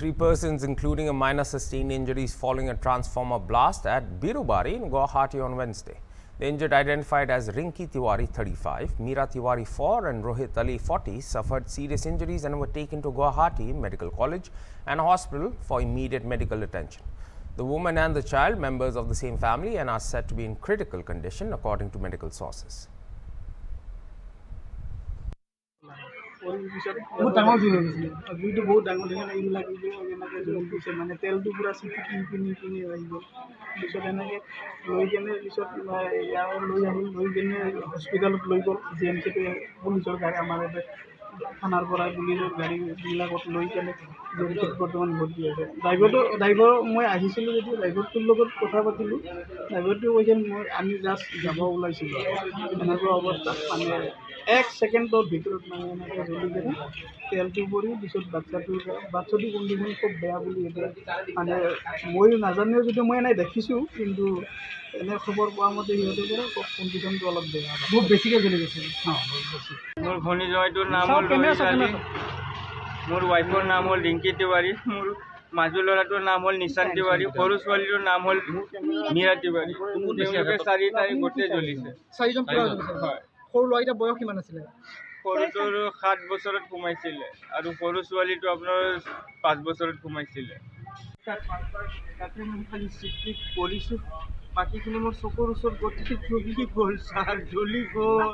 Three persons, including a minor, sustained injuries following a transformer blast at Birubari in Guwahati on Wednesday. The injured, identified as Rinki Tiwari, 35, Meera Tiwari, 4, and Rohit Ali, 40, suffered serious injuries and were taken to Guwahati Medical College and Hospital for immediate medical attention. The woman and the child, members of the same family, and are said to be in critical condition, according to medical sources. বহুত ডাঙৰ জুই হৈ গৈছিলে জুইটো বহুত ডাঙৰ সেইকাৰণে এইবিলাক এনেকৈ জ্বলি গৈছে মানে তেলটো পূৰা চিটিকি পিনি আহি গ'ল পিছত এনেকৈ লৈ কেনে পিছত ইয়াৰ লৈ কেনে হস্পিটেলত লৈ গ'ল GMC পুলিচৰ গাড়ী আমাৰ ইয়াতে থানাৰ পৰা পুলিচৰ গাড়ীবিলাকত লৈ কেনে GMC বৰ্তমান ভৰ্তি আছে ড্ৰাইভাৰ মই আহিছিলোঁ যেতিয়া ড্ৰাইভাৰটোৰ লগত কথা পাতিলোঁ ড্ৰাইভাৰটোৱে কৈছে আমি জাষ্ট যাব ওলাইছিলোঁ এনেকুৱা অৱস্থাত মানে 1 ছেকেণ্ডৰ ভিতৰত মানে এনেকৈ জ্বলি কেনে তেলটো পৰি পিছত বাচ্চাটোৰ কণ্ডিশ্যন খুব বেয়া বুলি এতিয়া মানে মই নাজানিও যদিও মই এনেই দেখিছোঁ কিন্তু এনে খবৰ পোৱা মতে সিহঁতৰ পৰা কণ্ডিশ্যনটো অলপ বেয়া বহুত বেছিকৈ জ্বলি গৈছে বহুত বেছি মোৰ ভনী জয়টোৰ নাম হ'ল ৰহিত আলী মোৰ ৱাইফৰ নাম হ'ল ৰিংকি তিৱাৰী মোৰ মাজু ল'ৰাটোৰ নাম হ'ল নিশান তিৱাৰী সৰু ছোৱালীটোৰ নাম হ'ল মীৰা তিৱাৰী তেওঁলোকে 4 তাৰিখ গোটেই জ্বলিছে 4জন পুৰা জ্বলিছে হয় সৰু ল'ৰাকেইটাৰ বয়স কিমান আছিলে সৰুটোৰ 7 বছৰত সোমাইছিলে আৰু সৰু ছোৱালীটো আপোনাৰ 5 বছৰত সোমাইছিলে তাতে মই খালি চিটিত পৰিছোঁ বাকীখিনি মোৰ চকুৰ ওচৰত গোটেই জ্বলি গ'ল ছাৰ জ্বলি গ'ল